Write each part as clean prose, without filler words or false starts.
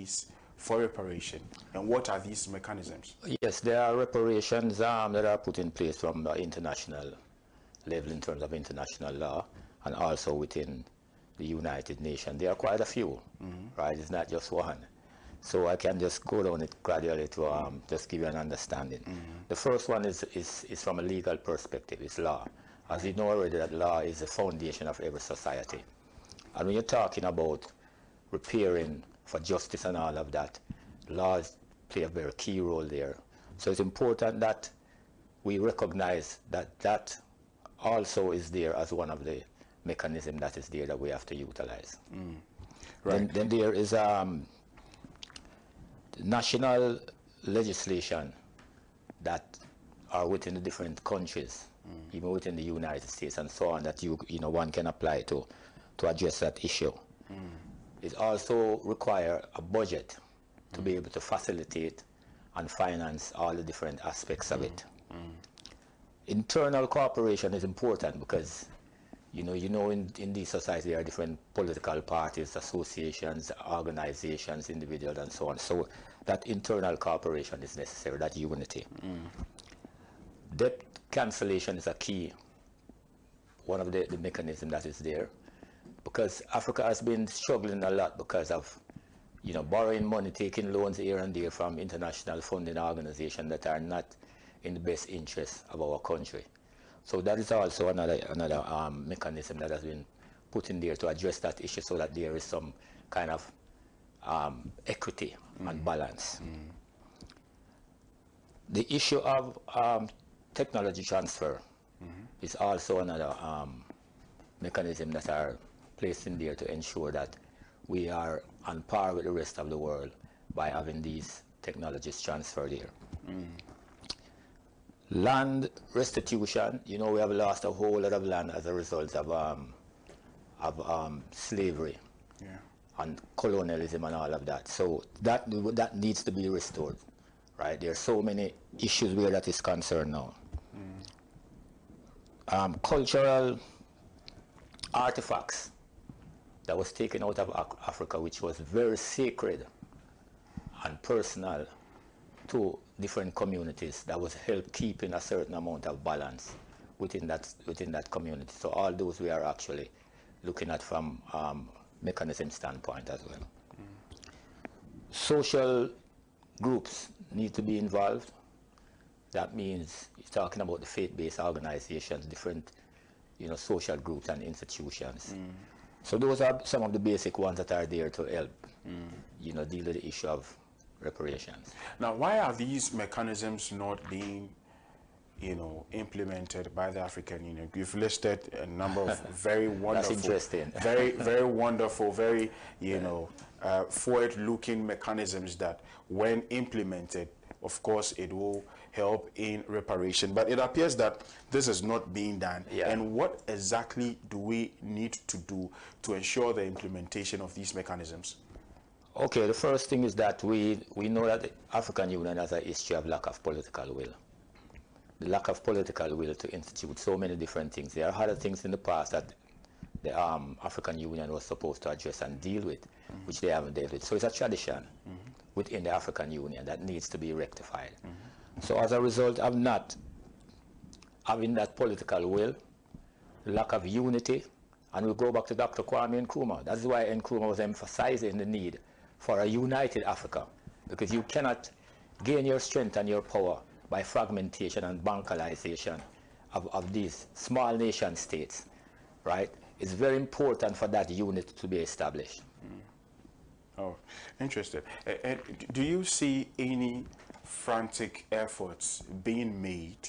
place for reparation, and what are these mechanisms? Yes, there are reparations that are put in place from the international level in terms of international law, and also within the United Nations. There are quite a few, right? It's not just one. So I can just go down it gradually to just give you an understanding. The first one is from a legal perspective, it's law. As you know already, that law is the foundation of every society. And when you're talking about repairing for justice and all of that, laws play a very key role there. So it's important that we recognize that that also is there as one of the mechanisms that is there that we have to utilize. Right. Then there is national legislation that are within the different countries, even within the United States and so on, that you know one can apply to address that issue. It also requires a budget to be able to facilitate and finance all the different aspects of it. Internal cooperation is important because you know in these societies there are different political parties, associations, organizations, individuals, and so on. So that internal cooperation is necessary, that unity. Debt cancellation is a key, one of the mechanisms that is there, because Africa has been struggling a lot because of borrowing money, taking loans here and there from international funding organizations that are not in the best interest of our country. So that is also another mechanism that has been put in there to address that issue, so that there is some kind of equity and balance. The issue of technology transfer is also another mechanism that are placed in there to ensure that we are on par with the rest of the world by having these technologies transferred here. Land restitution, we have lost a whole lot of land as a result of slavery and colonialism and all of that. So that needs to be restored, right? There are so many issues where that is concerned now. Cultural artifacts that was taken out of Africa, which was very sacred and personal to different communities, that was help keeping a certain amount of balance within that community. So all those we are actually looking at from mechanism standpoint as well. Social groups need to be involved. That means you're talking about the faith-based organizations, different social groups and institutions. So those are some of the basic ones that are there to help deal with the issue of reparations. Now, why are these mechanisms not being implemented by the African Union? You've listed a number of very wonderful, that's interesting. very wonderful, very forward-looking mechanisms that, when implemented, of course, it will help in reparation. But it appears that this is not being done. And what exactly do we need to do to ensure the implementation of these mechanisms? Okay, the first thing is that we know that the African Union has a history of lack of political will. The lack of political will to institute so many different things. There are other things in the past that the African Union was supposed to address and deal with, which they haven't dealt with. So it's a tradition within the African Union that needs to be rectified. So as a result of not having that political will, lack of unity, and we go back to Dr. Kwame Nkrumah. That's why Nkrumah was emphasizing the need for a united Africa, because you cannot gain your strength and your power by fragmentation and bancalization of these small nation states, right? It's very important for that unit to be established. Oh, interesting. And do you see any frantic efforts being made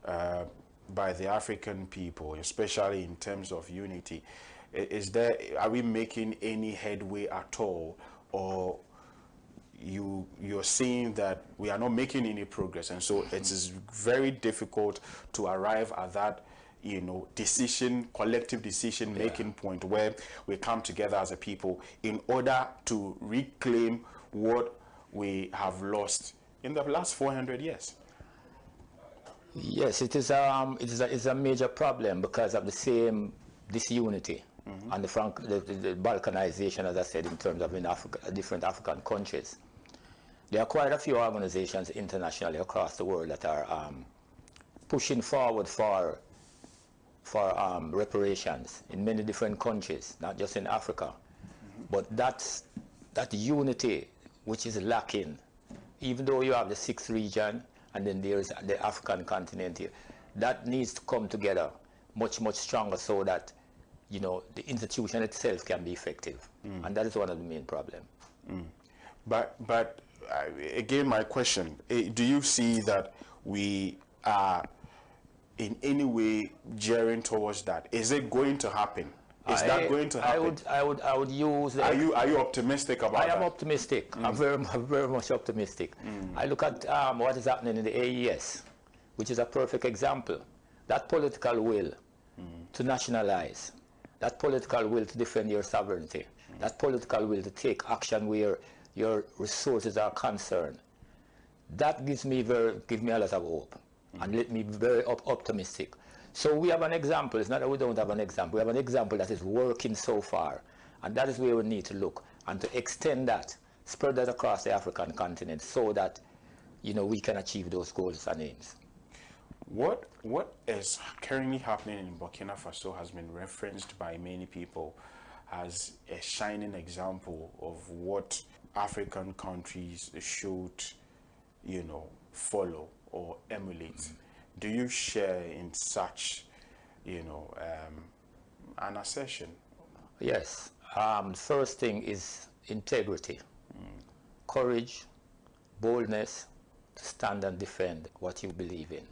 by the African people, especially in terms of unity? Are we making any headway at all, or you're seeing that we are not making any progress, and so it is very difficult to arrive at that collective decision making point where we come together as a people in order to reclaim what we have lost in the last 400 years? Yes, it's a major problem because of the same disunity and the balkanization, as I said, in terms of in Africa, different African countries. There are quite a few organizations internationally across the world that are pushing forward for reparations in many different countries, not just in Africa. But that unity which is lacking, even though you have the 6th region and then there's the African continent here, that needs to come together much, much stronger so that, you know, the institution itself can be effective. And that is one of the main problems. But again, my question, do you see that we are in any way gearing towards that? Is it going to happen? Is that going to happen? I would use. Are you optimistic about that? I am optimistic. I'm very much optimistic. I look at what is happening in the AES, which is a perfect example. That political will to nationalize, that political will to defend your sovereignty, that political will to take action where your resources are concerned. That gives me a lot of hope and let me be very optimistic. So we have an example. It's not that we don't have an example. We have an example that is working so far, and that is where we need to look and to extend that, spread that across the African continent, so that, you know, we can achieve those goals and aims. What is currently happening in Burkina Faso has been referenced by many people as a shining example of what African countries should, you know, follow or emulate. Do you share in such, you know, an assertion? Yes. First thing is integrity, courage, boldness to stand and defend what you believe in,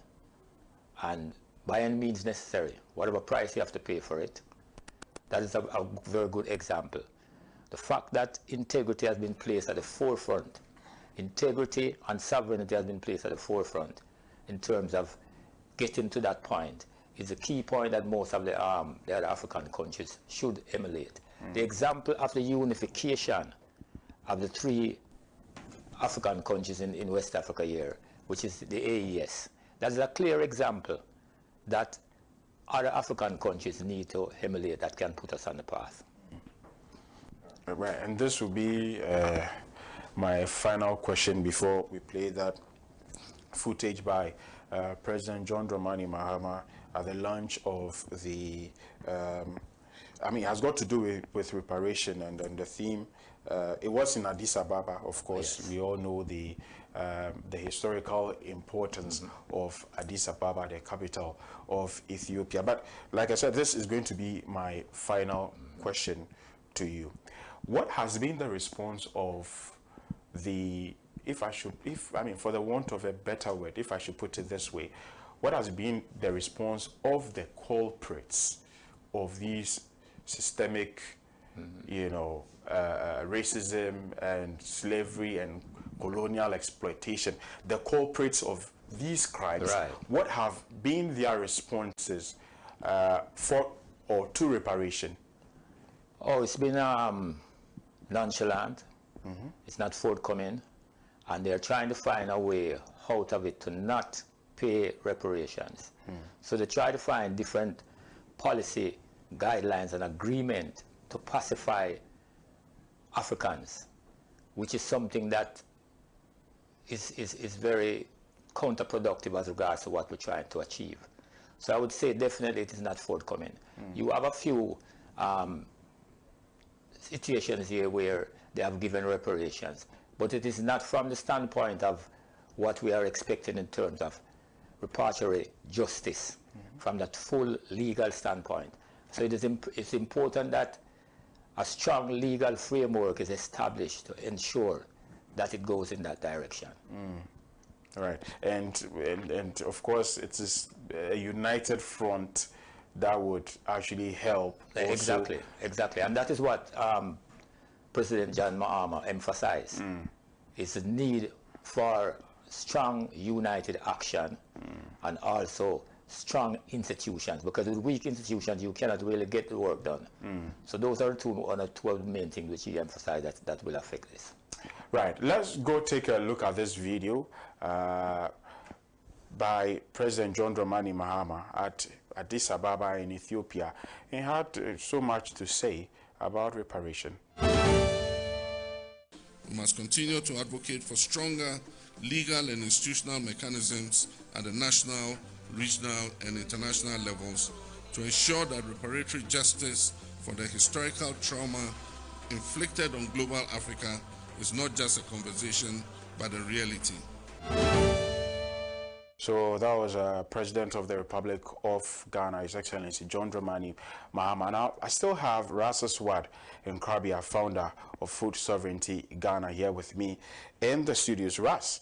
and by any means necessary, whatever price you have to pay for it. That is a very good example. The fact that integrity has been placed at the forefront, integrity and sovereignty has been placed at the forefront in terms of getting to that point, is a key point that most of the other African countries should emulate. The example of the unification of the 3 African countries in West Africa here, which is the AES, that is a clear example that other African countries need to emulate, that can put us on the path. Right, and this will be my final question before we play that footage by President John Dramani Mahama at the launch of the, I mean, it has got to do with reparation, and the theme, it was in Addis Ababa, of course. Yes. We all know the historical importance of Addis Ababa, the capital of Ethiopia. But like I said, this is going to be my final question to you. What has been the response of the, for the want of a better word, if I should put it this way, what has been the response of the culprits of these systemic, you know, racism and slavery and colonial exploitation, the culprits of these crimes? Right. What have been their responses for or to reparation? Oh, it's been nonchalant. It's not forthcoming, and they're trying to find a way out of it to not pay reparations. So they try to find different policy guidelines and agreement to pacify Africans, which is something that is very counterproductive as regards to what we're trying to achieve. So I would say definitely it is not forthcoming. You have a few situations here where they have given reparations, but it is not from the standpoint of what we are expecting in terms of reparatory justice, from that full legal standpoint. So it's important that a strong legal framework is established to ensure that it goes in that direction. Right, and of course it is a united front that would actually help. Exactly, and that is what President John Mahama emphasized, is the need for strong united action and also strong institutions, because with weak institutions you cannot really get the work done. So those are two of the main things which he emphasized that will affect this. Right, let's go take a look at this video by President John Dramani Mahama at Addis Ababa in Ethiopia. He had so much to say about reparation. We must continue to advocate for stronger legal and institutional mechanisms at the national, regional, and international levels to ensure that reparatory justice for the historical trauma inflicted on global Africa is not just a conversation, but a reality. So that was President of the Republic of Ghana, His Excellency John Dramani Mahama. Now, I still have Rasa Swad Nkrabia, founder of Food Sovereignty Ghana, here with me in the studios. Ras,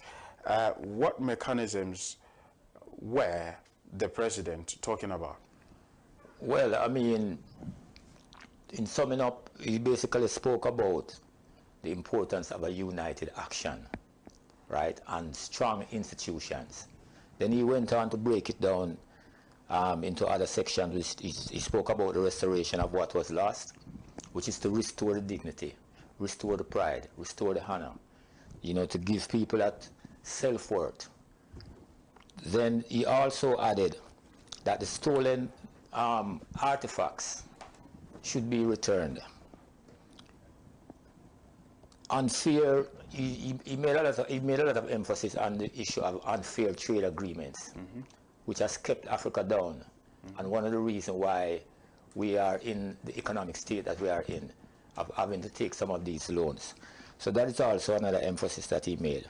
what mechanisms were the president talking about? Well, I mean, in summing up, he basically spoke about the importance of a united action, right, and strong institutions. Then he went on to break it down into other sections. He spoke about the restoration of what was lost, which is to restore the dignity, restore the pride, restore the honor, you know, to give people that self-worth. Then he also added that the stolen artifacts should be returned. Unfair, he made a lot of emphasis on the issue of unfair trade agreements, which has kept Africa down, and one of the reasons why we are in the economic state that we are in, of having to take some of these loans. So that is also another emphasis that he made.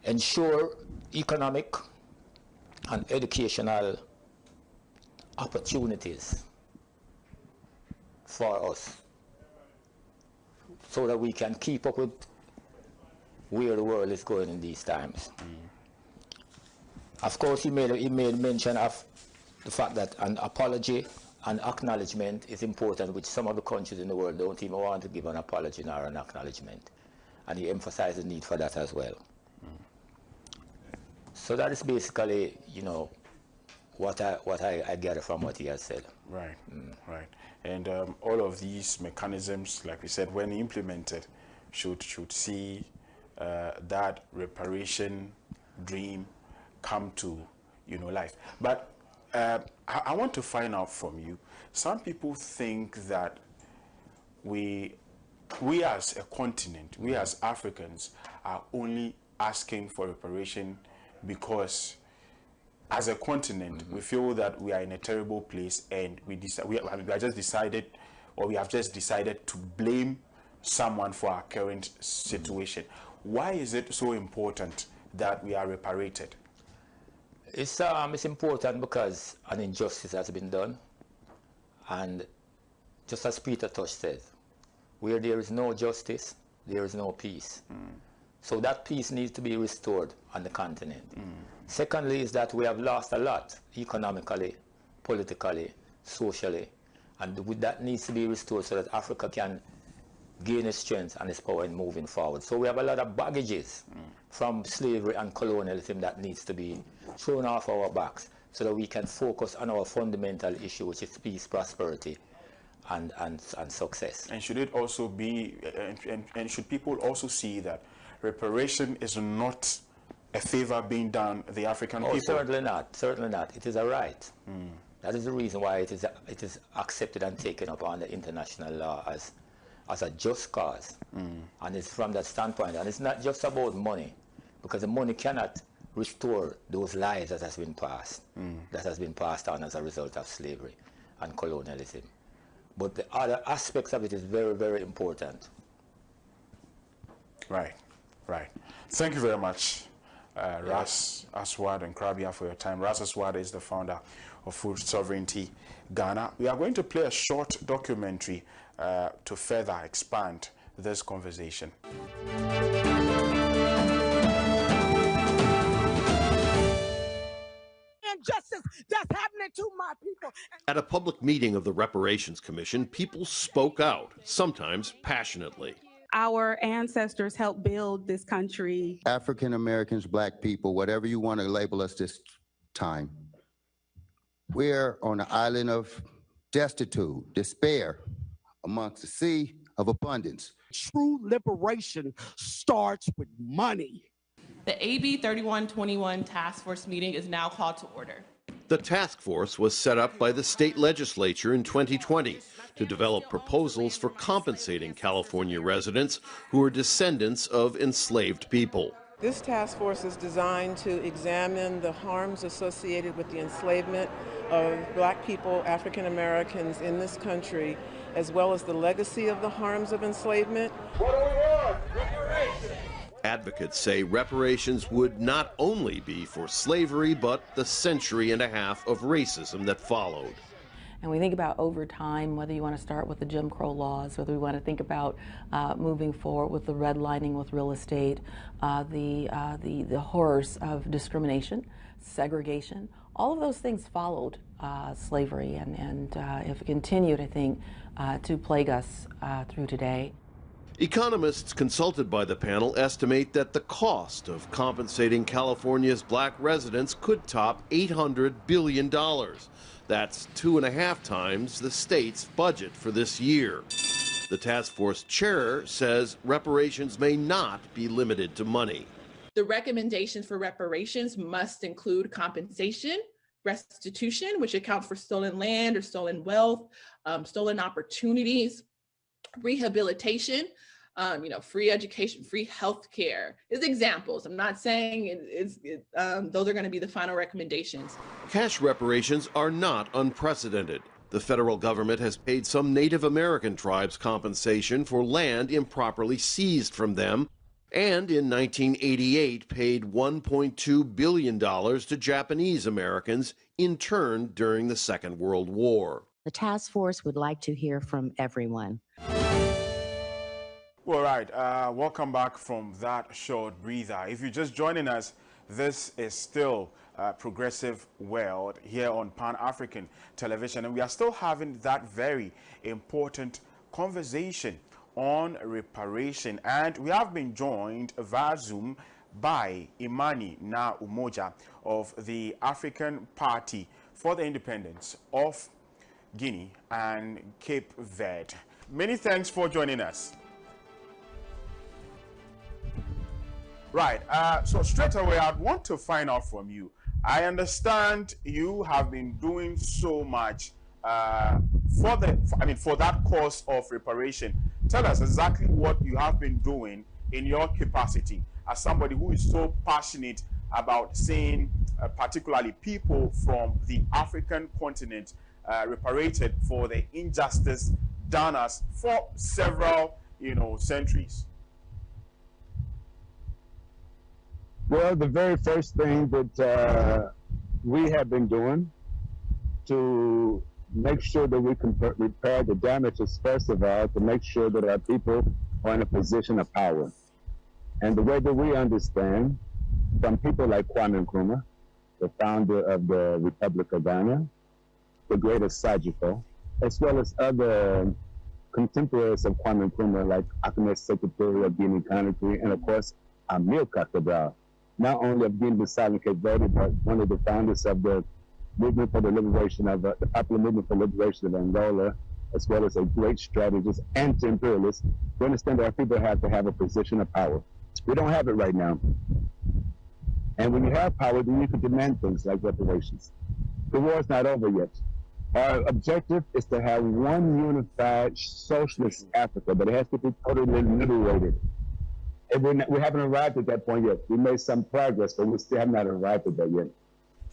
Ensure economic and educational opportunities for us, so that we can keep up with where the world is going in these times. Of course, he made mention of the fact that an apology and acknowledgement is important, which some of the countries in the world don't even want to give an apology nor an acknowledgement. And he emphasized the need for that as well. So that is basically, you know, what I gather from what he has said. Right, right. And all of these mechanisms, like we said, when implemented, should see that reparation dream come to, you know, life. But I want to find out from you. Some people think that we as a continent, we as Africans, are only asking for reparation because as a continent, we feel that we are in a terrible place, and we have just decided to blame someone for our current situation. Why is it so important that we are reparated? It's important because an injustice has been done, and just as Peter Tosh says, where there is no justice, there is no peace. So that peace needs to be restored on the continent. Secondly is that we have lost a lot economically, politically, socially, and that needs to be restored so that Africa can gain its strength and its power in moving forward. So we have a lot of baggages from slavery and colonialism that needs to be thrown off our backs so that we can focus on our fundamental issue, which is peace, prosperity, and success. And should it also be, and should people also see that reparation is not a favor being done the African people? Certainly not. Certainly not. It is a right. That is the reason why it is accepted and taken up under international law as a just cause. And it's from that standpoint. And it's not just about money, because the money cannot restore those lives that has been passed, that has been passed on as a result of slavery and colonialism. But the other aspects of it is very, very important. Right, right. Thank you very much, Ras Aswad Nkrabia, for your time. Ras Aswad is the founder of Food Sovereignty Ghana. We are going to play a short documentary to further expand this conversation. Injustice that's happening to my people. At a public meeting of the Reparations Commission, people spoke out, sometimes passionately. Our ancestors helped build this country. African Americans, Black people, whatever you want to label us this time, we're on an island of destitute, despair, amongst the sea of abundance. True liberation starts with money. The AB 3121 Task Force meeting is now called to order. The task force was set up by the state legislature in 2020 to develop proposals for compensating California residents who are descendants of enslaved people. This task force is designed to examine the harms associated with the enslavement of Black people, African Americans in this country, as well as the legacy of the harms of enslavement. What do we want? Reparations! Advocates say reparations would not only be for slavery, but the century and a half of racism that followed. And we think about over time, whether you want to start with the Jim Crow laws, whether we want to think about moving forward with the redlining with real estate, the horrors of discrimination, segregation, all of those things followed slavery and have continued, I think, to plague us through today. Economists consulted by the panel estimate that the cost of compensating California's black residents could top $800 billion. That's 2.5 times the state's budget for this year. The task force chair says reparations may not be limited to money. The recommendations for reparations must include compensation, restitution, which accounts for stolen land or stolen wealth, stolen opportunities, rehabilitation, free education, free health care is examples. I'm not saying those are going to be the final recommendations. Cash reparations are not unprecedented. The federal government has paid some Native American tribes compensation for land improperly seized from them, and in 1988 paid $1.2 billion to Japanese Americans interned during the Second World War. The task force would like to hear from everyone. All right, welcome back from that short breather. If you're just joining us, this is still Progressive World here on Pan-African Television, and we are still having that very important conversation on reparation. And we have been joined via Zoom by Imani Na Umoja of the African Party for the Independence of Guinea and Cape Verde. Many thanks for joining us. Right, so straight away, I'd want to find out from you. I understand you have been doing so much for that cause of reparation. Tell us exactly what you have been doing in your capacity as somebody who is so passionate about seeing particularly people from the African continent reparated for the injustice done us for several, centuries. Well, the very first thing that we have been doing to make sure that we can repair the damages, first of all, to make sure that our people are in a position of power. And the way that we understand from people like Kwame Nkrumah, the founder of the Republic of Ghana, the greatest Sajiko, as well as other contemporaries of Kwame Nkrumah like Ahmed Secretary of Guinea-Conakry, and of course, Amilcar Cabral, not only of Guinea-Bissau and Cape Verde, but one of the founders of the movement for the liberation of the popular movement for liberation of Angola, as well as a great strategist, anti-imperialist. We understand that our people have to have a position of power. We don't have it right now. And when you have power, then you can demand things like reparations. The war is not over yet. Our objective is to have one unified socialist Africa, but it has to be totally liberated. And we haven't arrived at that point yet. We made some progress, but we still have not arrived at that yet.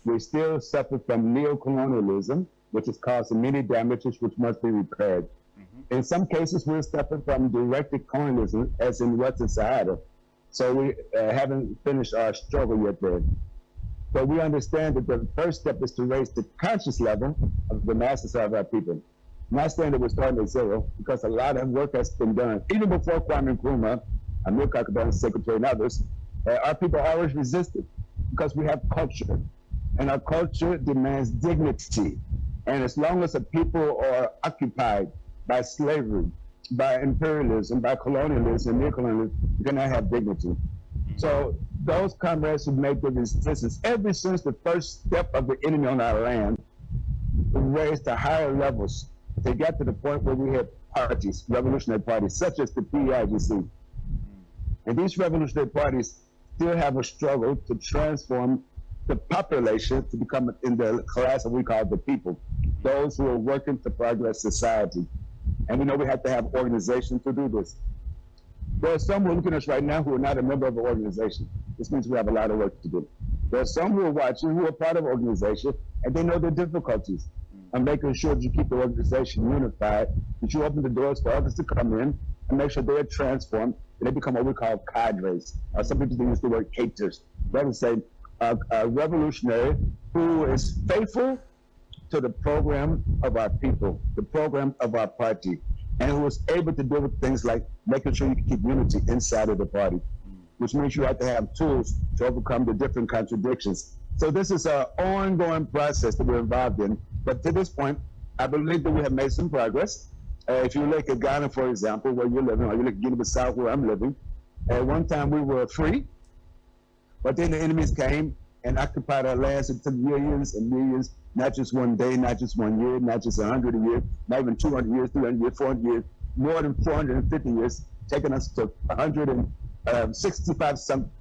We still suffer from neo-colonialism, which is causing many damages which must be repaired. In some cases, we're suffering from directed colonialism, as in Western Sahara. So we haven't finished our struggle yet there. But we understand that the first step is to raise the conscious level of the masses of our people. I'm not saying that we're starting at zero, because a lot of work has been done. Even before Kwame Nkrumah, Amilcar Cabral, Secretary, and others, our people always resisted because we have culture. And our culture demands dignity. And as long as the people are occupied by slavery, by imperialism, by colonialism, neocolonialism, you're gonna have dignity. So those comrades who make the resistance, ever since the first step of the enemy on our land, raised to higher levels. They got to the point where we had parties, revolutionary parties, such as the PIGC. And these revolutionary parties still have a struggle to transform the population to become in the class that we call the people, those who are working to progress society. And we know we have to have organizations to do this. There are some who are looking at us right now who are not a member of an organization. This means we have a lot of work to do. There are some who are watching who are part of an organization and they know the difficulties of making sure that you keep the organization unified, that you open the doors for others to come in and make sure they are transformed and they become what we call cadres. Some people use the word caters. That is a revolutionary who is faithful to the program of our people, the program of our party, and who is able to deal with things like making sure you can keep unity inside of the party, which means you have to have tools to overcome the different contradictions. So this is an ongoing process that we're involved in. But to this point, I believe that we have made some progress. If you look at Ghana, for example, where you're living, or you look at Guinea-Bissau, where I'm living, at one time we were free, but then the enemies came and occupied our lands. It took millions and millions, not just one day, not just 1 year, not just 100 a year, not even 200 years, 300 years, 400 years, more than 450 years, taking us to 165,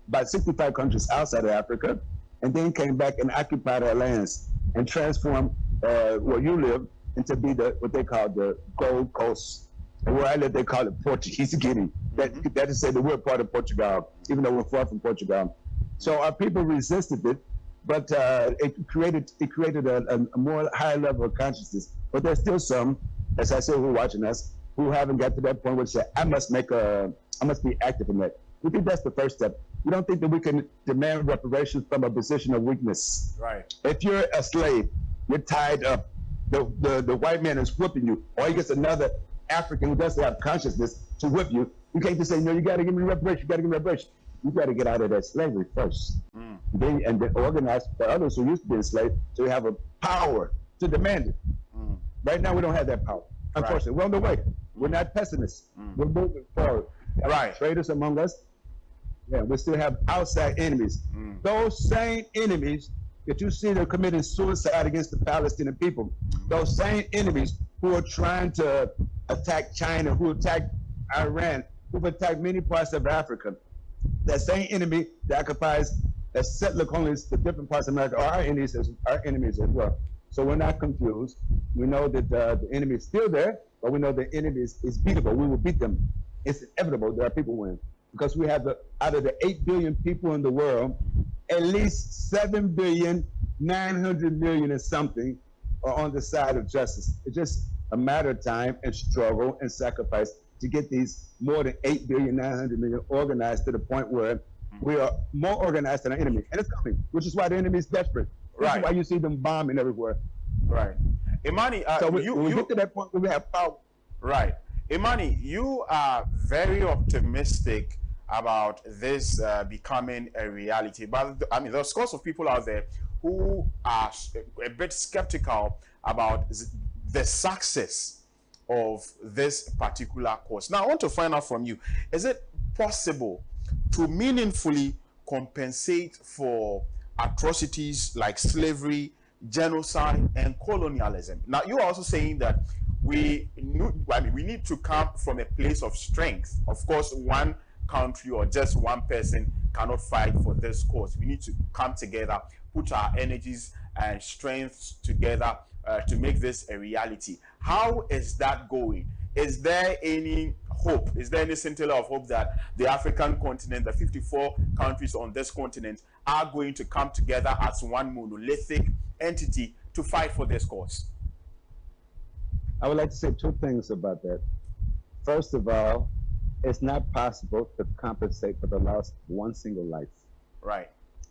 about 65 countries outside of Africa, and then came back and occupied our lands and transformed where you live into be what they call the Gold Coast. And where I live, they call it Portuguese Guinea. That is to say that we're part of Portugal, even though we're far from Portugal. So our people resisted it, but it created a more high level of consciousness. But there's still some, as I said, who are watching us, who haven't got to that point where they say, I must be active in that. We think that's the first step. We don't think that we can demand reparations from a position of weakness. Right. If you're a slave, you're tied up. The white man is whipping you, or he gets another African who doesn't have consciousness to whip you. You can't just say, no, you got to give me reparations. You got to give me reparations. You got to get out of that slavery first. And then organize for others who used to be enslaved to have a power to demand it. Right now, we don't have that power. Unfortunately, we're on the way. We're not pessimists. We're moving forward. Right. Traitors among us. Yeah, we still have outside enemies. Those same enemies that you see that are committing suicide against the Palestinian people, those same enemies who are trying to attack China, who attacked Iran, who've attacked many parts of Africa, that same enemy that occupies, that settler colonies, the different parts of America, are our enemies as well. So we're not confused. We know that the enemy is still there, but we know the enemy is beatable. We will beat them. It's inevitable that our people win. Because we have out of the 8 billion people in the world, at least 7,900,000,000 and something are on the side of justice. It's just a matter of time and struggle and sacrifice to get these more than 8,900,000,000 organized to the point where we are more organized than our enemy. And it's coming, which is why the enemy is desperate. That's why you see them bombing everywhere. Right. Imani, so when we get to that point where we have power. Right. Imani, you are very optimistic about this becoming a reality. But I mean, there's scores of people out there who are a bit skeptical about the success of this particular course. Now, I want to find out from you, is it possible to meaningfully compensate for atrocities like slavery, genocide, and colonialism? Now, you're also saying that we need to come from a place of strength. Of course, one country or just one person cannot fight for this cause. We need to come together, put our energies and strengths together to make this a reality. How is that going? Is there any hope? Is there any scintilla of hope that the African continent, the 54 countries on this continent, are going to come together as one monolithic entity to fight for this cause? I would like to say two things about that. First of all, it's not possible to compensate for the loss of one single life. Right.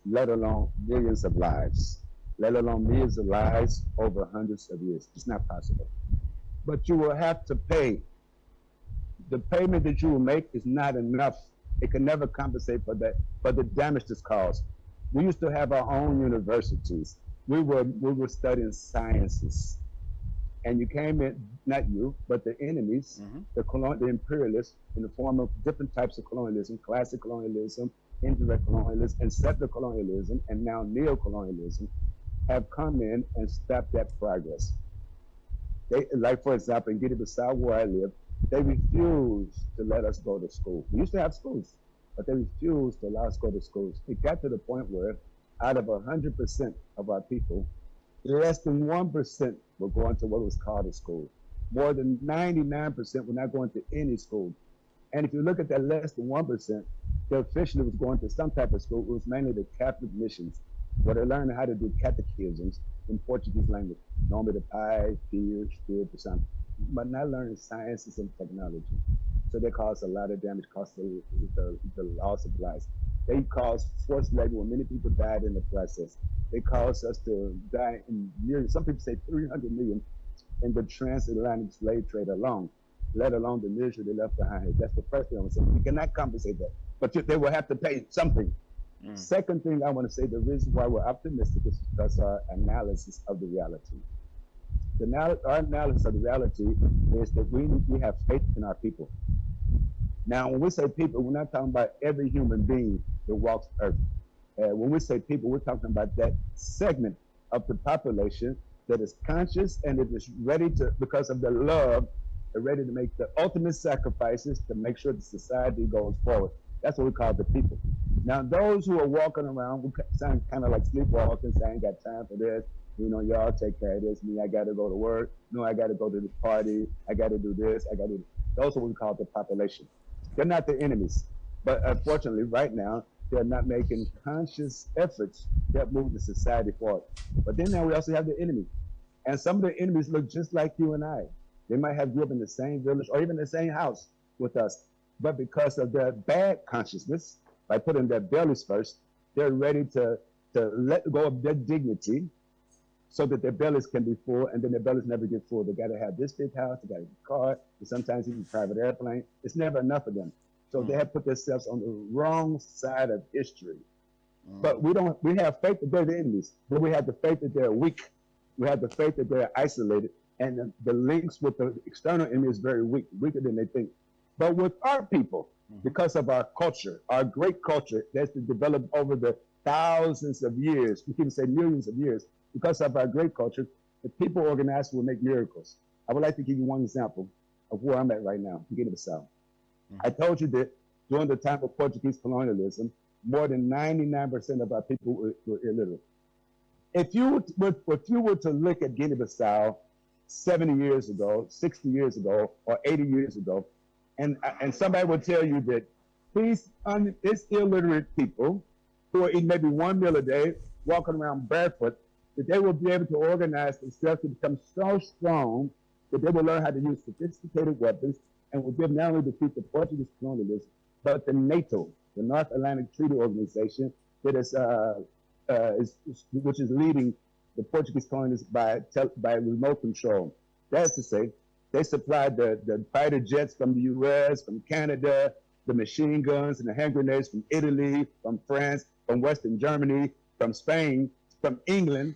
Let alone millions of lives. Let alone millions of lives over hundreds of years. It's not possible. But you will have to pay. The payment that you will make is not enough. It can never compensate for that, for the damage that's caused. We used to have our own universities. We were studying sciences. And you came in, not you, but the enemies, the imperialists, in the form of different types of colonialism, classic colonialism, indirect colonialism, and settler colonialism, and now neo-colonialism, have come in and stopped that progress. They, like, for example, in Guinea-Bissau, where I live, they refuse to let us go to school. We used to have schools. but they refused to allow us to go to schools. It got to the point where out of 100% of our people, less than 1% were going to what was called a school. More than 99% were not going to any school. And if you look at that less than 1%, they officially was going to some type of school. It was mainly the Catholic missions, where they learned how to do catechisms in Portuguese language, normally the pi, fear, spirit, or something, but not learning sciences and technology. So they caused a lot of damage, caused the loss of lives. They caused forced labor where many people died in the process. They caused us to die in nearly, some people say 300 million in the transatlantic slave trade alone, let alone the misery they left behind. That's the first thing I want to say. We cannot compensate that, but they will have to pay something. Second thing I want to say, the reason why we're optimistic is because our analysis of the reality. Our analysis of the reality is that we have faith in our people. Now, when we say people, we're not talking about every human being that walks Earth. When we say people, we're talking about that segment of the population that is conscious and that is ready to, because of their love, they're ready to make the ultimate sacrifices to make sure the society goes forward. That's what we call the people. Now, those who are walking around, we sound kind of like sleepwalking, saying, I ain't got time for this. You know, y'all take care of this. Me, I got to go to work. No, I got to go to this party. I got to do this. I got to do this. Those are what we call the population. They're not the enemies. But unfortunately, right now, they're not making conscious efforts that move the society forward. But then now we also have the enemy. And some of the enemies look just like you and I. They might have grew up in the same village or even the same house with us. But because of their bad consciousness, by putting their bellies first, they're ready to let go of their dignity so that their bellies can be full, and then their bellies never get full. They got to have this big house, they got a car, and sometimes even a private airplane. It's never enough of them. So they have put themselves on the wrong side of history. But we have faith that they're the enemies, but we have the faith that they're weak. We have the faith that they're isolated, and the links with the external enemy is very weak, weaker than they think. But with our people, because of our culture, our great culture that's been developed over the thousands of years, we can say millions of years, because of our great culture, the people organized will make miracles. I would like to give you one example of where I'm at right now, Guinea-Bissau. I told you that during the time of Portuguese colonialism, more than 99% of our people were illiterate. If you were to look at Guinea-Bissau 70 years ago, 60 years ago, or 80 years ago, and somebody would tell you that these illiterate people who are eating maybe one meal a day, walking around barefoot, that they will be able to organize themselves to become so strong that they will learn how to use sophisticated weapons and will be able not only to defeat the Portuguese colonialists, but the NATO, the North Atlantic Treaty Organization, that is which is leading the Portuguese colonists by remote control. That is to say, they supplied the fighter jets from the U.S., from Canada, the machine guns and the hand grenades from Italy, from France, from Western Germany, from Spain, from England.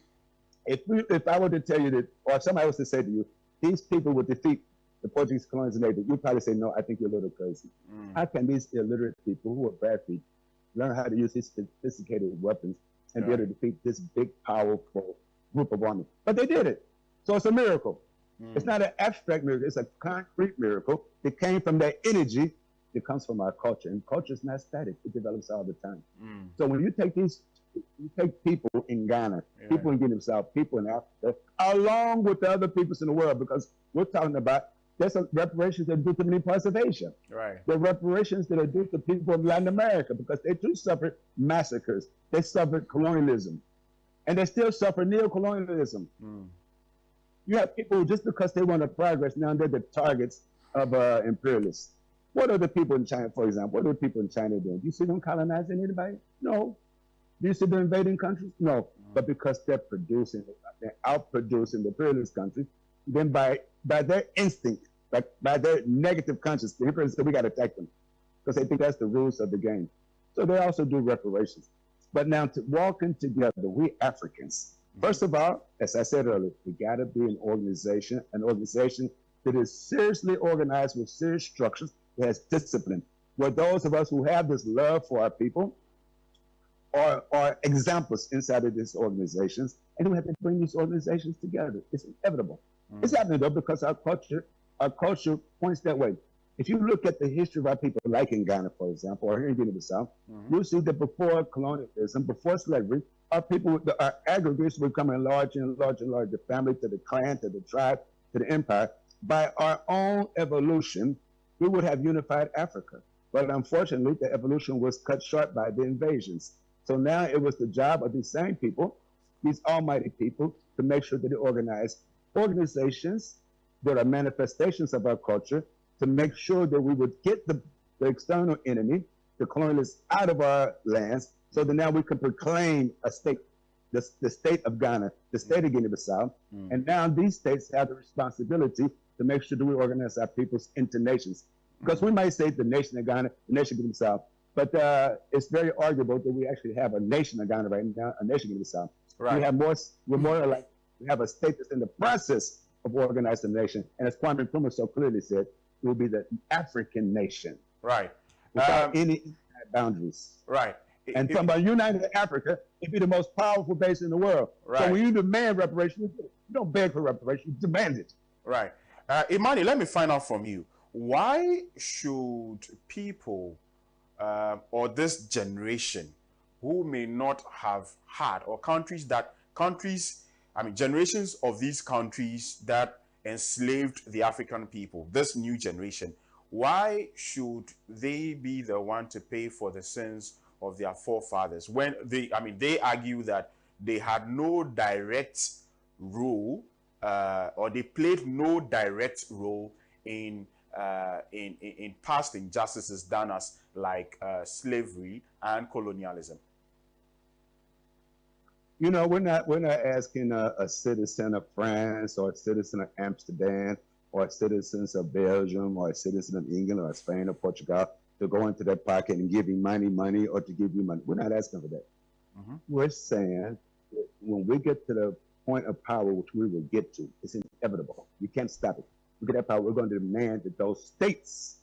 If I were to tell you that, or if somebody was to say to you, these people would defeat the Portuguese colonists and you'd probably say, no, I think you're a little crazy. How can these illiterate people who are bad people learn how to use these sophisticated weapons and be able to defeat this big, powerful group of army? But they did it. So it's a miracle. It's not an abstract miracle. It's a concrete miracle. It came from that energy that comes from our culture. And culture is not static. It develops all the time. So when you take people in Ghana, people in Guinea-Bissau, people in Africa, along with the other peoples in the world, because we're talking about there's reparations that are due to many parts of Asia. Right. The reparations that are due to people of Latin America, because they too suffered massacres. They suffered colonialism. And they still suffer neo-colonialism. You have people who, just because they want to progress, now they're the targets of imperialists. What are the people in China, for example? What are the people in China doing? Do you see them colonizing anybody? No. Do you see them invading countries? No. But because they're outproducing the imperialist countries, then by their instinct, like by their negative conscience, the imperialists say we got to attack them because they think that's the rules of the game. So they also do reparations. But now, to walking together, we Africans, first of all, as I said earlier, we got to be an organization that is seriously organized with serious structures, that has discipline, where those of us who have this love for our people are examples inside of these organizations, and we have to bring these organizations together. It's inevitable. It's happening though because our culture points that way. If you look at the history of our people, like in Ghana, for example, or here in Guinea-Bissau, you'll see that before colonialism, before slavery, our people, our aggregates were becoming larger and larger and larger, the family to the clan, to the tribe, to the empire. By our own evolution, we would have unified Africa. But unfortunately, the evolution was cut short by the invasions. So now it was the job of these same people, these almighty people, to make sure that they organize organizations that are manifestations of our culture, to make sure that we would get the external enemy, the colonialists, out of our lands, so that now we can proclaim a state, the state of Ghana, the state of Guinea-Bissau. And now these states have the responsibility to make sure that we organize our peoples into nations. Because we might say the nation of Ghana, the nation of Guinea-Bissau, but it's very arguable that we actually have a nation of Ghana right now, a nation of Guinea-Bissau. Right. We have more, we're more like, we have a state that's in the process of organizing a nation. And as Kwame Nkrumah so clearly said, it will be the African nation. Right. Without any boundaries. Right. And from a united Africa, it'd be the most powerful base in the world. Right. So when you demand reparations, you don't beg for reparations, you demand it. Right. Imani, let me find out from you. Why should people or this generation who may not have had, or generations of these countries that enslaved the African people, this new generation, why should they be the one to pay for the sins of their forefathers when they argue that they had no direct role or they played no direct role in past injustices done us like slavery and colonialism? You know, we're not asking a citizen of France or a citizen of Amsterdam or citizens of Belgium or a citizen of England or Spain or Portugal to go into their pocket and give you money or to give you money. We're not asking for that. We're saying that when we get to the point of power, which we will get to, it's inevitable. You can't stop it. We get that power, we're going to demand that those states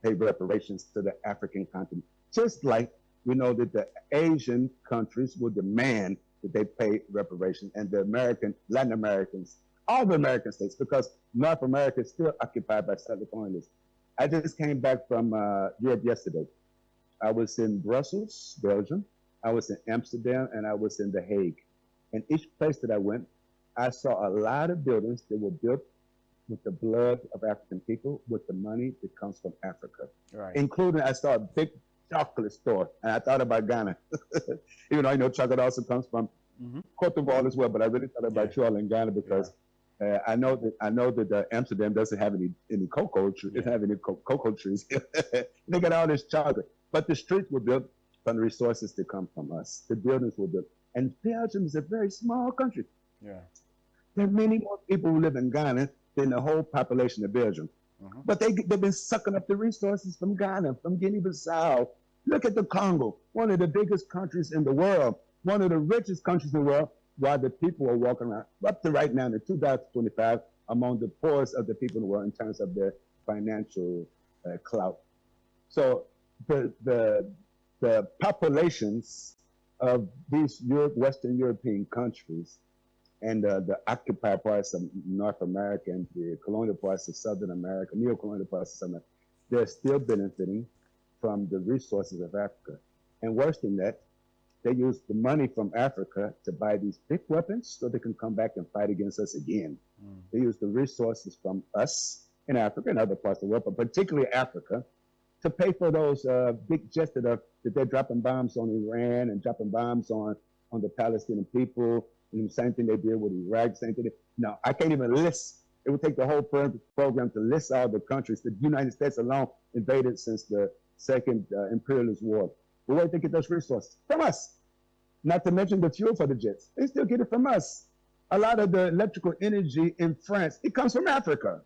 pay reparations to the African continent. Just like we know that the Asian countries will demand that they pay reparations, and the Latin Americans, all the American states, because North America is still occupied by settler colonialists. I just came back from Europe yesterday. I was in Brussels, Belgium. I was in Amsterdam, and I was in The Hague. And each place that I went, I saw a lot of buildings that were built with the blood of African people, with the money that comes from Africa. Right. Including, I saw a big chocolate store, and I thought about Ghana. Even though I know chocolate also comes from Cote d'Ivoire as well, but I really thought about you all in Ghana because I know that Amsterdam doesn't have any cocoa trees. It doesn't have any cocoa trees. They got all this chocolate, but the streets were built from the resources that come from us. The buildings were built, and Belgium is a very small country. Yeah, there are many more people who live in Ghana than the whole population of Belgium. But they've been sucking up the resources from Ghana, from Guinea-Bissau. Look at the Congo, one of the biggest countries in the world, one of the richest countries in the world, while the people are walking around, up to right now in 2025, among the poorest of the people in the world in terms of their financial clout. So the populations of these Western European countries and the occupied parts of North America and the colonial parts of Southern America, neo-colonial parts of Southern America, they're still benefiting from the resources of Africa. And worse than that, they use the money from Africa to buy these big weapons so they can come back and fight against us again. They use the resources from us in Africa and other parts of the world, but particularly Africa, to pay for those big jets that they're dropping bombs on Iran and dropping bombs on the Palestinian people. And the same thing they did with Iraq, same thing. No, I can't even list. It would take the whole program to list all the countries the United States alone invaded since the Second Imperialist War. But where do they get those resources? From us. Not to mention the fuel for the jets. They still get it from us. A lot of the electrical energy in France, it comes from Africa.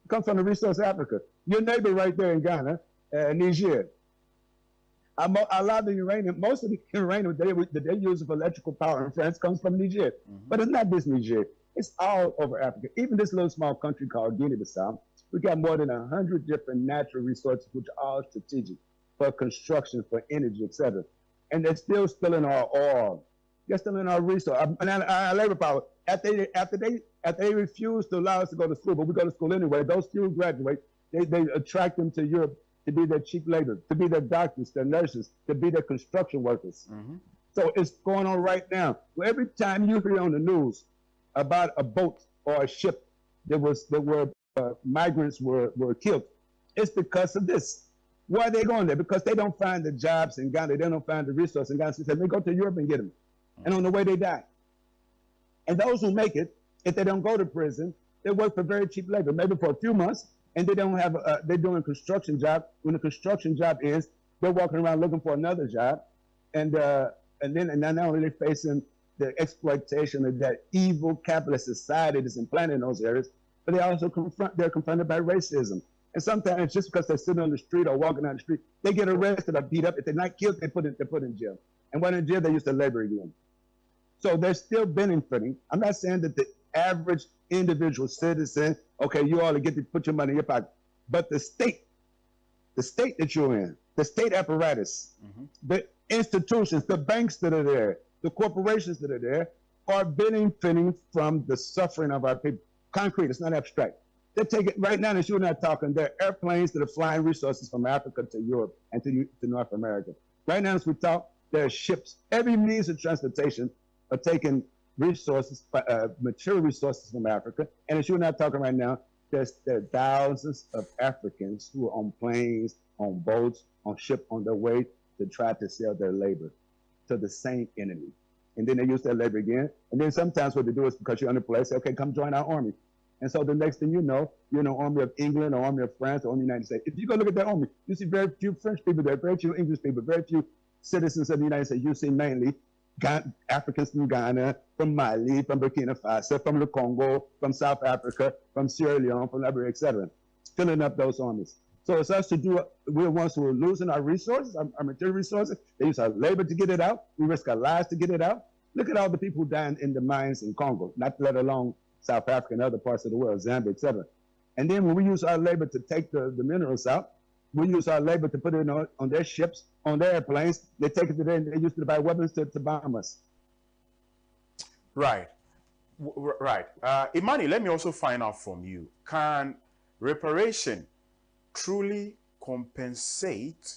It comes from the resource of Africa. Your neighbor right there in Ghana, Niger. A lot of the uranium, most of the uranium that they use for electrical power in France comes from Niger. But it's not just Niger. It's all over Africa. Even this little small country called Guinea-Bissau, we got more than 100 different natural resources, which are all strategic for construction, for energy, etc. And they're still stealing our oil. They're stealing our resources, our labor power. After they refuse to allow us to go to school, but we go to school anyway, those students graduate, They attract them to Europe to be their cheap labor, to be their doctors, their nurses, to be their construction workers. So it's going on right now. Well, every time you hear on the news about a boat or a ship where migrants were killed, it's because of this. Why are they going there? Because they don't find the jobs in Ghana. They don't find the resources in Ghana. So they go to Europe and get them. And on the way, they die. And those who make it, if they don't go to prison, they work for very cheap labor, maybe for a few months, and they don't have, they're doing a construction job. When the construction job ends, they're walking around looking for another job. And then not only are they facing the exploitation of that evil capitalist society that's implanted in those areas, but they're confronted by racism. And sometimes just because they're sitting on the street or walking down the street, they get arrested or beat up. If they're not killed, they're put in jail. And when in jail, they used to labor again. So they're still benefiting. I'm not saying that the average individual citizen, okay, you ought to get to put your money in your pocket, but the state that you're in, the state apparatus, the institutions, the banks that are there, the corporations that are there, are benefiting from the suffering of our people. Concrete, it's not abstract. They take it right now, as you're not talking, there are airplanes that are flying resources from Africa to Europe and to North America. Right now, as we talk, there are ships. Every means of transportation are taking resources, material resources from Africa. And as you're not talking right now, there are thousands of Africans who are on planes, on boats, on ships on their way to try to sell their labor to the same enemy. And then they use their labor again. And then sometimes what they do is because you're underplaced, say, okay, come join our army. And so the next thing you know, you're in the army of England, or army of France, or army of the United States. If you go look at that army, you see very few French people there, very few English people, very few citizens of the United States. You see mainly Africans from Ghana, from Mali, from Burkina Faso, from the Congo, from South Africa, from Sierra Leone, from Liberia, etc., filling up those armies. So it's us to do, we're the ones who are losing our resources, our material resources. They use our labor to get it out. We risk our lives to get it out. Look at all the people who died in the mines in Congo, not let alone South Africa and other parts of the world, Zambia, etc. And then when we use our labor to take the minerals out, we use our labor to put it on their ships, on their airplanes. They take it to there and they use it to buy weapons to bomb us. Right. Right. Imani, let me also find out from you. Can reparation truly compensate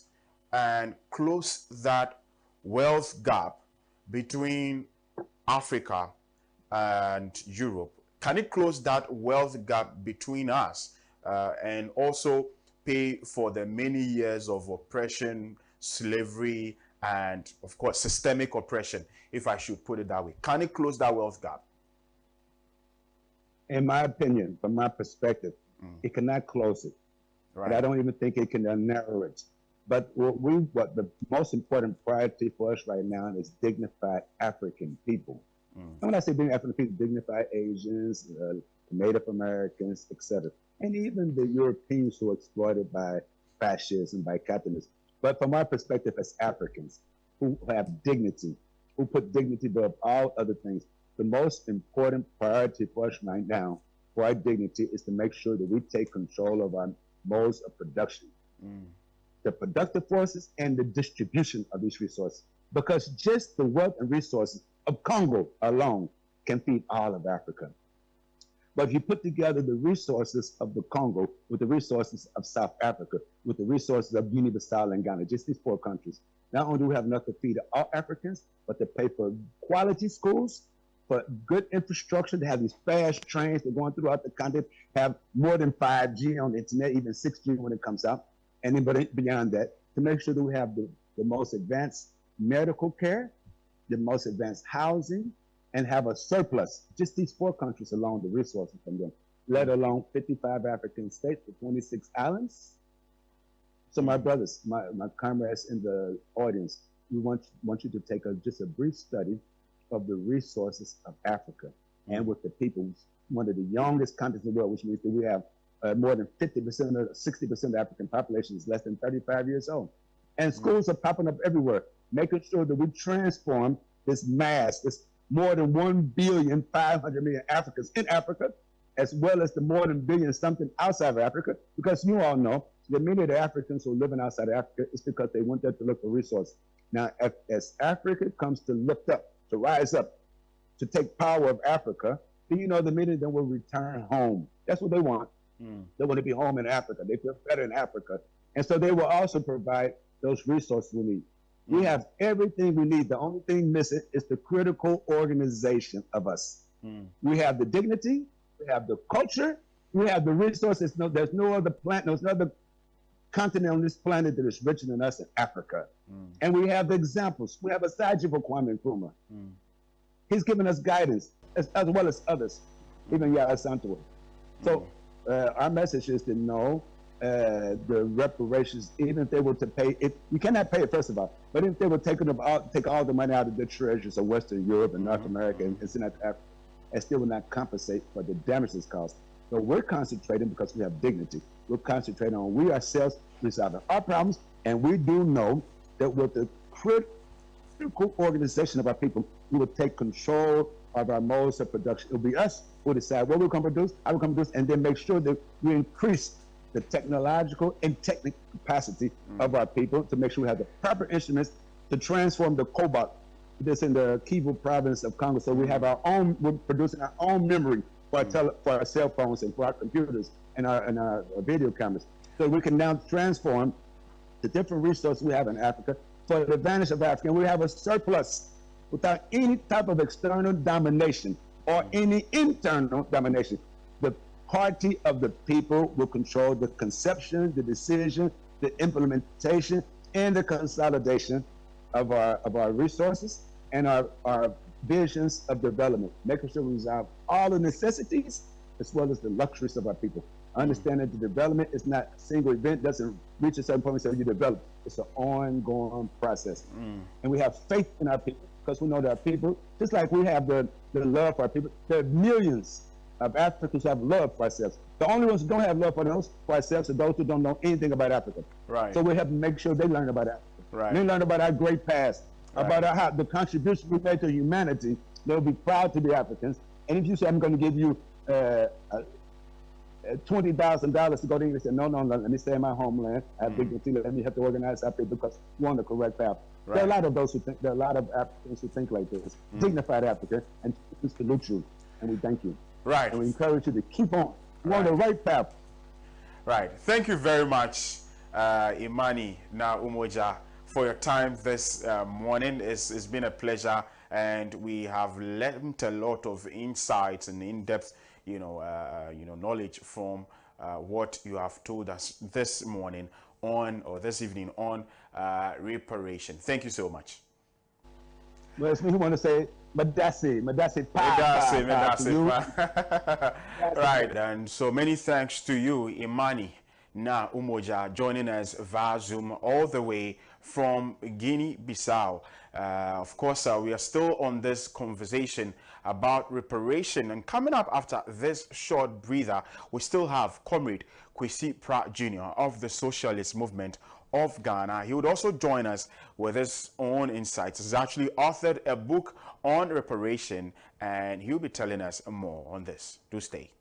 and close that wealth gap between Africa and Europe? Can it close that wealth gap between us and also pay for the many years of oppression, slavery, and of course systemic oppression, if I should put it that way? Can it close that wealth gap? In my opinion, from my perspective, it cannot close it. Right. But I don't even think it can narrow it. But what the most important priority for us right now is dignified African people. And when I say dignified African people, dignified Asians, Native Americans, etc., and even the Europeans who are exploited by fascism, by capitalism. But from our perspective as Africans who have dignity, who put dignity above all other things, the most important priority for us right now, for our dignity, is to make sure that we take control of our modes of production, the productive forces and the distribution of these resources. Because just the wealth and resources of Congo alone can feed all of Africa. But if you put together the resources of the Congo with the resources of South Africa, with the resources of Guinea-Bissau and Ghana, just these 4 countries, not only do we have enough to feed all Africans, but to pay for quality schools, for good infrastructure, to have these fast trains that are going throughout the continent, have more than 5G on the internet, even 6G when it comes out, and then beyond that, to make sure that we have the most advanced medical care, the most advanced housing, and have a surplus. Just these 4 countries alone, the resources from them, let alone 55 African states with 26 islands. So my brothers, my comrades in the audience, we want you to take just a brief study of the resources of Africa and with the people. One of the youngest countries in the world, which means that we have more than 50% or 60% of the African population is less than 35 years old. And schools are popping up everywhere, making sure that we transform this mass, this more than 1,500,000,000 Africans in Africa, as well as the more than billion something outside of Africa, because you all know that many of the Africans who are living outside of Africa is because they went there to look for resources. Now, as Africa comes to lift up, to rise up, to take power of Africa, then you know the many of them will return home. That's what they want. They want to be home in Africa. They feel better in Africa. And so they will also provide those resources we need. We have everything we need. The only thing missing is the critical organization of us. We have the dignity, we have the culture, we have the resources. No, there's no other planet, there's no other continent on this planet that is richer than us in Africa. And we have the examples. We have a Saji for Kwame Nkrumah. He's given us guidance, as well as others, even Yaya Santo. So our message is to know the reparations, even if they were to pay it, you cannot pay it first of all, but if they were take all the money out of the treasures of Western Europe and North America and send it to Africa, and still will not compensate for the damages caused. So we're concentrating because we have dignity. We're concentrating on we ourselves resolving our problems, and we do know that with the critical organization of our people, we will take control of our modes of production. It'll be us who decide what we're going to produce, how we're going to produce, and then make sure that we increase the technological and technical capacity of our people to make sure we have the proper instruments to transform the cobalt that's in the Kivu province of Congo. So we have our own, we're producing our own memory for our cell phones and for our computers and our video cameras. So we can now transform the different resources we have in Africa for the advantage of Africa. And we have a surplus without any type of external domination or any internal domination. The party of the people will control the conception, the decision, the implementation, and the consolidation of our resources and our visions of development, making sure we resolve all the necessities as well as the luxuries of our people. Understanding the development is not a single event, doesn't reach a certain point and say you develop. It's an ongoing process. And we have faith in our people because we know that our people, just like we have the love for our people, there are millions of Africans who have love for ourselves. The only ones who don't have love for ourselves are those who don't know anything about Africa. Right. So we have to make sure they learn about Africa. Right. They learn about our great past, about how the contribution we made to humanity. They'll be proud to be Africans. And if you say, I'm going to give you $20,000 to go to England, say, no, let me stay in my homeland. I have dignity. Let me have to organize our people because we're on the correct path. Right. There are a lot of those who think, there are a lot of Africans who think like this. Dignified Africa, and we salute you, and we thank you. Right. And we encourage you to keep on. We're on the right path. Right. Thank you very much, Imani Na Umoja, for your time this morning. It's been a pleasure, and we have learned a lot of insights and in-depth, knowledge from what you have told us this morning on, or this evening on, reparation. Thank you so much. Well, it's me who want to say Madasi. Right, and so many thanks to you, Imani Na Umoja, joining us via Zoom all the way from Guinea-Bissau. Of course, we are still on this conversation about reparation, and coming up after this short breather, we still have Comrade Kwesi Pratt Jr. of the Socialist Movement of Ghana. He would also join us with his own insights. He's actually authored a book on reparation, and he'll be telling us more on this. Do stay.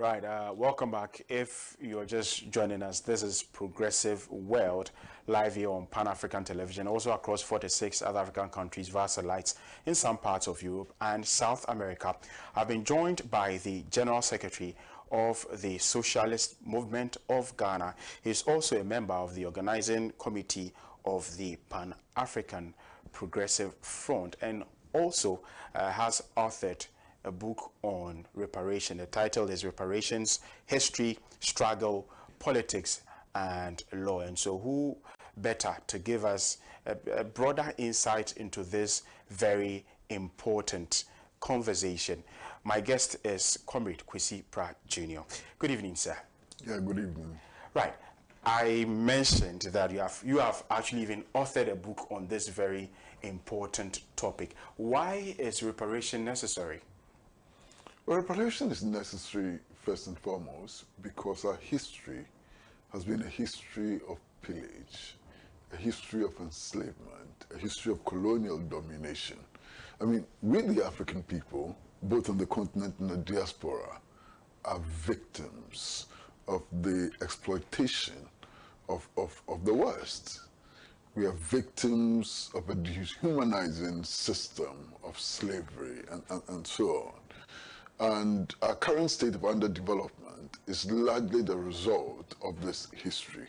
Right, welcome back. If you're just joining us, this is Progressive World, live here on Pan-African Television, also across 46 other African countries via satellites in some parts of Europe and South America. I've been joined by the General Secretary of the Socialist Movement of Ghana. He's also a member of the organizing committee of the Pan-African Progressive Front, and also has authored a book on reparation. The title is Reparations, History, Struggle, Politics, and Law. And so who better to give us a broader insight into this very important conversation? My guest is Comrade Kwesi Pratt Jr. Good evening, sir. Yeah, good evening. Right. I mentioned that you have actually even authored a book on this very important topic. Why is reparation necessary? Well, reparation is necessary first and foremost because our history has been a history of pillage a history of enslavement, a history of colonial domination. I mean, we the African people, both on the continent and the diaspora, are victims of the exploitation of the West. We are victims of a dehumanizing system of slavery and so on. And our current state of underdevelopment is largely the result of this history.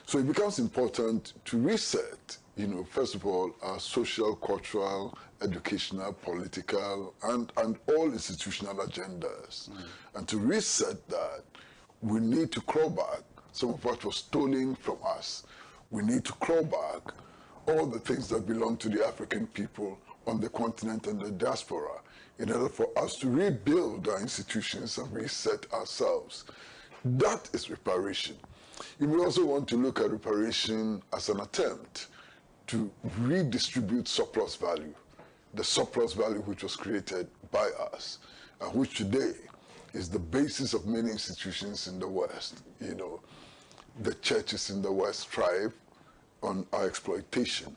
So it becomes important to reset, you know, first of all, our social, cultural, educational, political, and all institutional agendas. And to reset that, we need to claw back some of what was stolen from us. We need to claw back all the things that belong to the African people on the continent and the diaspora in order for us to rebuild our institutions and reset ourselves. That is reparation. You may also want to look at reparation as an attempt to redistribute surplus value, the surplus value which was created by us, and which today is the basis of many institutions in the West. You know, the churches in the West thrive on our exploitation.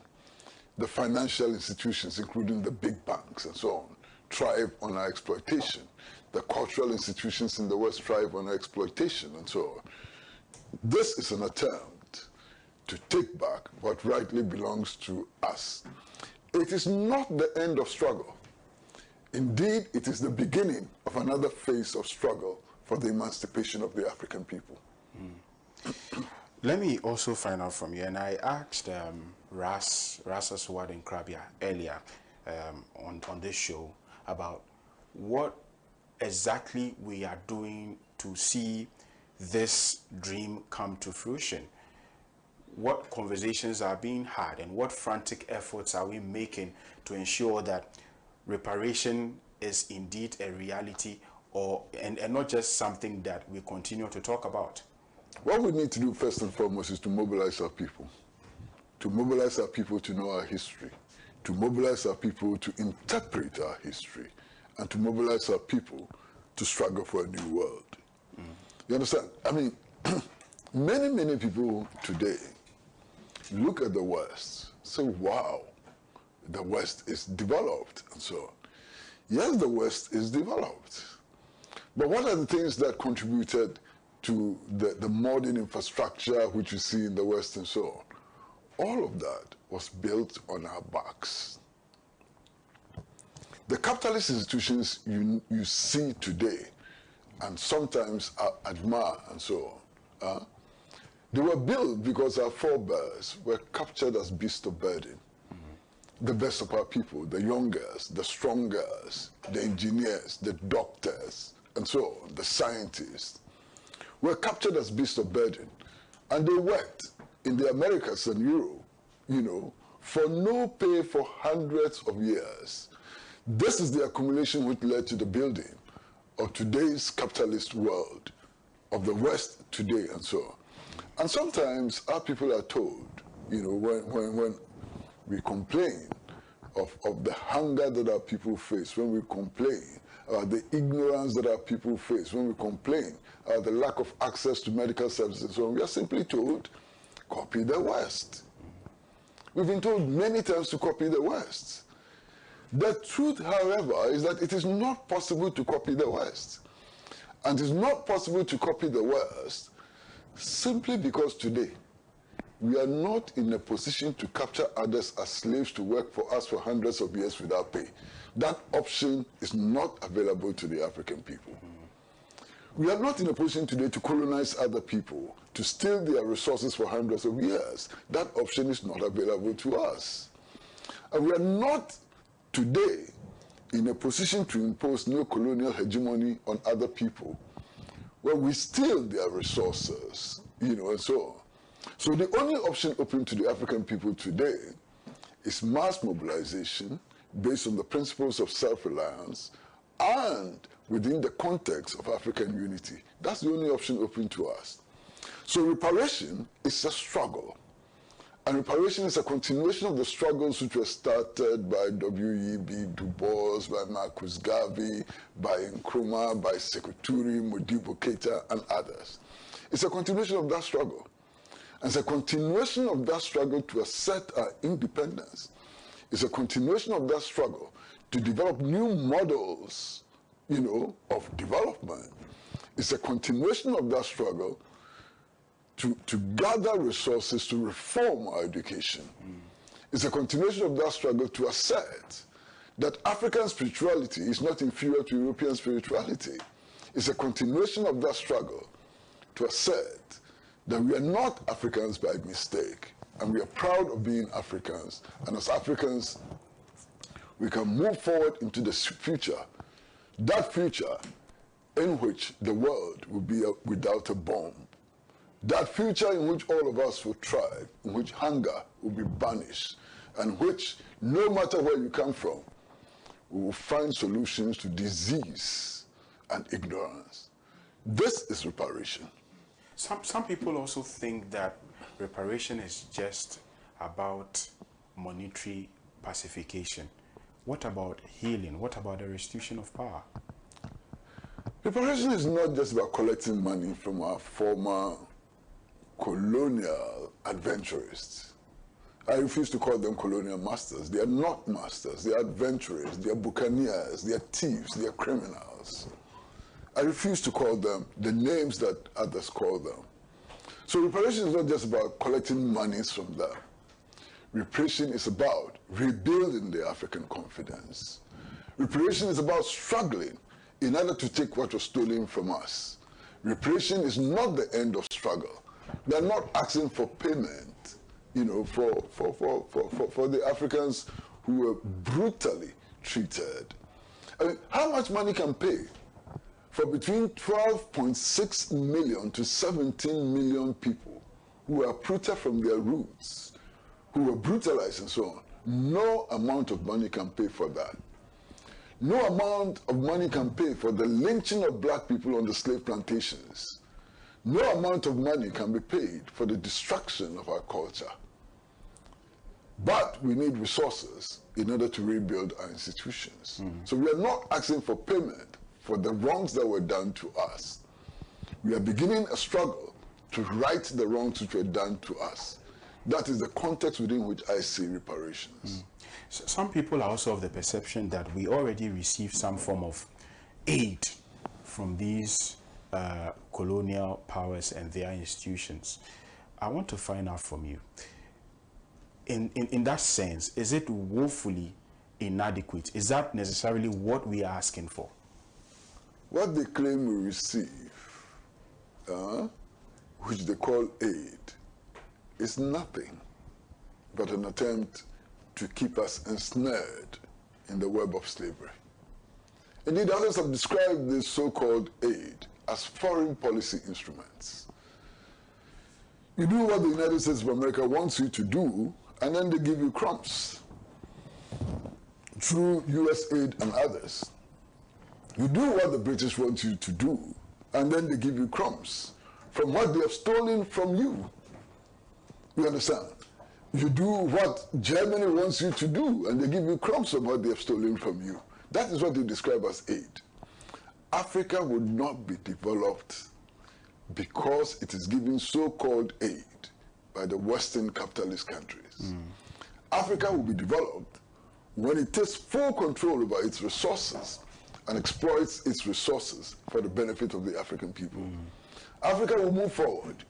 The financial institutions, including the big banks and so on, thrive on our exploitation. The cultural institutions in the West thrive on our exploitation and so on. This is an attempt to take back what rightly belongs to us. It is not the end of struggle. Indeed, it is the beginning of another phase of struggle for the emancipation of the African people. Let me also find out from you, and I asked Ras Aswad and Krabia earlier on this show about what exactly we are doing to see this dream come to fruition. What conversations are being had and what frantic efforts are we making to ensure that reparation is indeed a reality, and not just something that we continue to talk about? What we need to do first and foremost is to mobilize our people. To mobilize our people to know our history. To mobilize our people to interpret our history. And to mobilize our people to struggle for a new world. You understand? I mean, many people today look at the West, say, wow, the West is developed, and so on. Yes, the West is developed. But what are the things that contributed to the modern infrastructure which you see in the West and so on? All of that was built on our backs. The capitalist institutions you see today, and sometimes admire and so on, they were built because our forebears were captured as beasts of burden. The best of our people, the youngest, the strongest, the engineers, the doctors, and so on, the scientists, were captured as beasts of burden. And they worked in the Americas and Europe, you know, for no pay for hundreds of years. This is the accumulation which led to the building of today's capitalist world, of the West today and so on. And sometimes our people are told, you know, when we complain of the hunger that our people face, when we complain about the ignorance that our people face, when we complain about the lack of access to medical services and so on, we are simply told, copy the West. We've been told many times to copy the West. The truth, however, is that it is not possible to copy the West. And it is not possible to copy the West simply because today we are not in a position to capture others as slaves to work for us for hundreds of years without pay. That option is not available to the African people. We are not in a position today to colonize other people, to steal their resources for hundreds of years. That option is not available to us. And we are not today in a position to impose no colonial hegemony on other people, where we steal their resources, you know, and so on. So the only option open to the African people today is mass mobilization based on the principles of self-reliance and within the context of African unity. That's the only option open to us. So reparation is a struggle. And reparation is a continuation of the struggles which were started by W.E.B. Du Bois, by Marcus Garvey, by Nkrumah, by Sekou Touré, Modibo Keita, and others. It's a continuation of that struggle. And it's a continuation of that struggle to assert our independence. It's a continuation of that struggle to develop new models, you know, of development. It's a continuation of that struggle to gather resources to reform our education. It's a continuation of that struggle to assert that African spirituality is not inferior to European spirituality. It's a continuation of that struggle to assert that we are not Africans by mistake, and we are proud of being Africans. And as Africans, we can move forward into the future, that future in which the world will be without a bomb, that future in which all of us will thrive, in which hunger will be banished, and which, no matter where you come from, we will find solutions to disease and ignorance. This is reparation. Some people also think that reparation is just about monetary pacification. What about healing? What about the restitution of power? Reparation is not just about collecting money from our former colonial adventurers. I refuse to call them colonial masters. They are not masters. They are adventurers. They are buccaneers. They are thieves. They are criminals. I refuse to call them the names that others call them. So reparation is not just about collecting monies from them. Reparation is about rebuilding the African confidence. Reparation is about struggling in order to take what was stolen from us. Reparation is not the end of struggle. They're not asking for payment, you know, for the Africans who were brutally treated. I mean, how much money can pay for between 12.6 million to 17 million people who were uprooted from their roots, who were brutalized and so on? No amount of money can pay for that. No amount of money can pay for the lynching of black people on the slave plantations. No amount of money can be paid for the destruction of our culture. But we need resources in order to rebuild our institutions. So we are not asking for payment for the wrongs that were done to us. We are beginning a struggle to right the wrongs which were done to us. That is the context within which I see reparations. So some people are also of the perception that we already received some form of aid from these colonial powers and their institutions. I want to find out from you, in that sense, is it woefully inadequate? Is that necessarily what we are asking for? What they claim we receive, which they call aid, is nothing but an attempt to keep us ensnared in the web of slavery. Indeed, others have described this so-called aid as foreign policy instruments. You do what the United States of America wants you to do, and then they give you crumbs through US aid and others. You do what the British want you to do, and then they give you crumbs from what they have stolen from you. You understand? You do what Germany wants you to do, and they give you crumbs from what they have stolen from you. That is what they describe as aid. Africa would not be developed because it is given so-called aid by the Western capitalist countries. Africa will be developed when it takes full control over its resources and exploits its resources for the benefit of the African people. Africa will move forward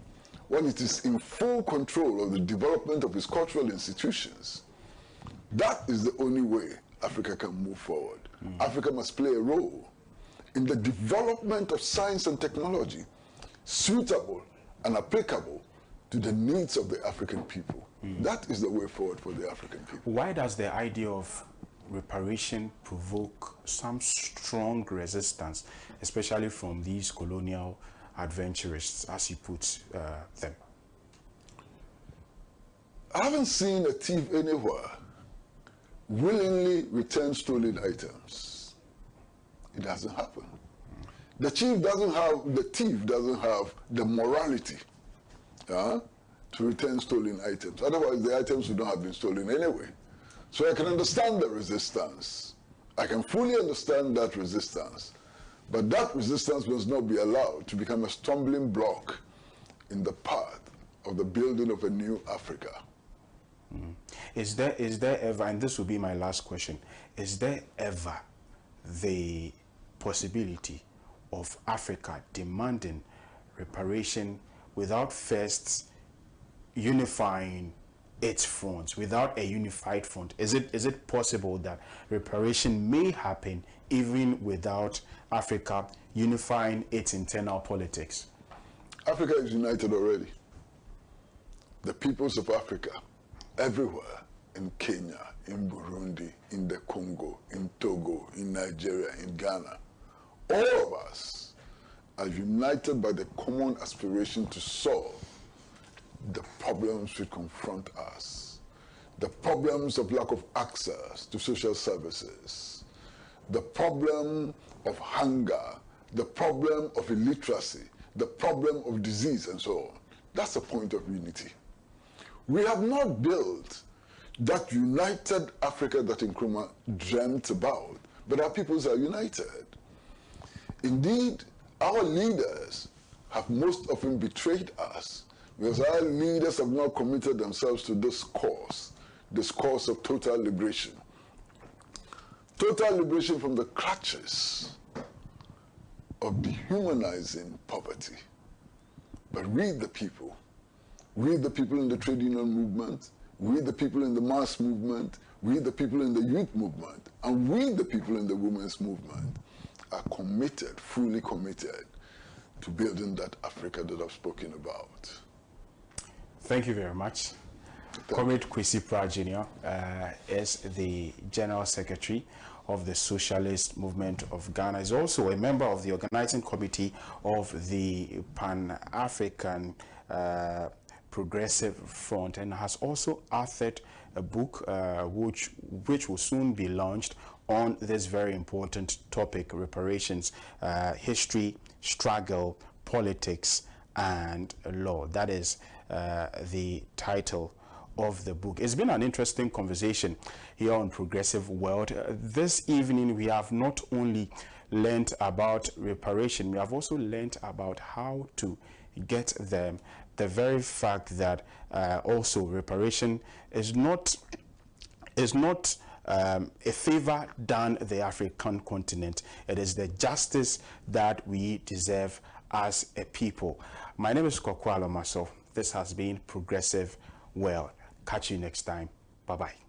when it is in full control of the development of its cultural institutions. That is the only way Africa can move forward. Africa must play a role in the development of science and technology suitable and applicable to the needs of the African people. That is the way forward for the African people. Why does the idea of reparation provoke some strong resistance, especially from these colonial adventurists, as you put them? I haven't seen a thief anywhere willingly return stolen items. It doesn't happen. The thief doesn't have the morality to return stolen items. Otherwise, the items would not have been stolen anyway. So I can understand the resistance. I can fully understand that resistance. But that resistance must not be allowed to become a stumbling block in the path of the building of a new Africa. Is there ever, and this will be my last question, is there ever the possibility of Africa demanding reparation without first unifying its fronts, without a unified front? Is it possible that reparation may happen even without Africa unifying its internal politics? Africa is united already. The peoples of Africa, everywhere, in Kenya, in Burundi, in the Congo, in Togo, in Nigeria, in Ghana, all of us are united by the common aspiration to solve the problems which confront us. The problems of lack of access to social services, the problem of hunger, the problem of illiteracy, the problem of disease, and so on. That's the point of unity. We have not built that united Africa that Nkrumah dreamt about, but our peoples are united. Indeed, our leaders have most often betrayed us because our leaders have not committed themselves to this cause of total liberation. Total liberation from the clutches of dehumanizing poverty. But we the people in the trade union movement, we the people in the mass movement, we the people in the youth movement, and we the people in the women's movement are committed, fully committed, to building that Africa that I've spoken about. Thank you very much. Comrade Kwesi Pratt Jr. Is the General Secretary of the Socialist Movement of Ghana. Is also a member of the organizing committee of the Pan-African Progressive Front, and has also authored a book which will soon be launched on this very important topic: reparations, history, struggle, politics, and law. That is the title of the book. It's been an interesting conversation here on Progressive World. This evening we have not only learned about reparation, we have also learned about how to get them. The very fact that also reparation is not a favor done the African continent. It is the justice that we deserve as a people. My name is Kwaku Alomaso. This has been Progressive World. Catch you next time. Bye-bye.